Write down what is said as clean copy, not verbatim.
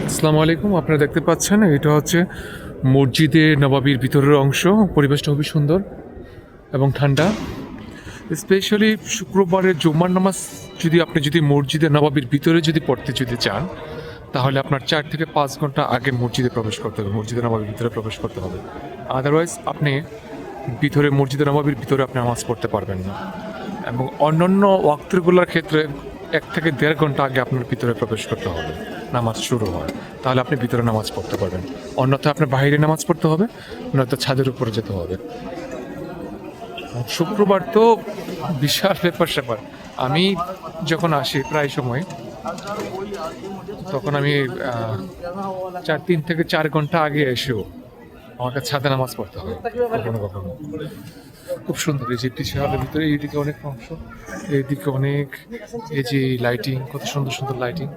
আসসালামু আলাইকুম। আপনারা দেখতে পাচ্ছেন এটা হচ্ছে মসজিদে নবাবির ভিতরের অংশ। পরিবেশটা খুবই সুন্দর এবং ঠান্ডা। স্পেশালি শুক্রবারের জুম্মার নামাজ যদি মসজিদে নবাবির ভিতরে পড়তে চান, তাহলে আপনার 4 থেকে 5 ঘন্টা আগে মসজিদে প্রবেশ করতে হবে, মসজিদে নবাবির ভিতরে প্রবেশ করতে হবে। আদারওয়াইজ আপনি মসজিদে নবাবির ভিতরে আপনি নামাজ পড়তে পারবেন না। এবং অন্যান্য ওয়াক্তগুলোর ক্ষেত্রে 1 থেকে 1.5 ঘন্টা আগে আপনার ভিতরে প্রবেশ করতে হবে, নামাজ শুরু হয়, তাহলে আপনি ভিতরে নামাজ পড়তে পারবেন। অন্যথায় আপনার বাইরে নামাজ পড়তে হবে, নয়তো ছাদের উপরে যেতে হবে। শুক্রবার তো বিশাল ব্যাপার। আমি যখন আসি প্রায় সময়, তখন আমি 3 থেকে 4 ঘন্টা আগে এসেও আমাকে ছাদে নামাজ পড়তে হয় কখনো কখনো। খুব সুন্দর এই যে টিসি হলের ভিতরে এইদিকে অনেক অংশ, এইদিকে অনেক, এই যে লাইটিং, কত সুন্দর সুন্দর লাইটিং।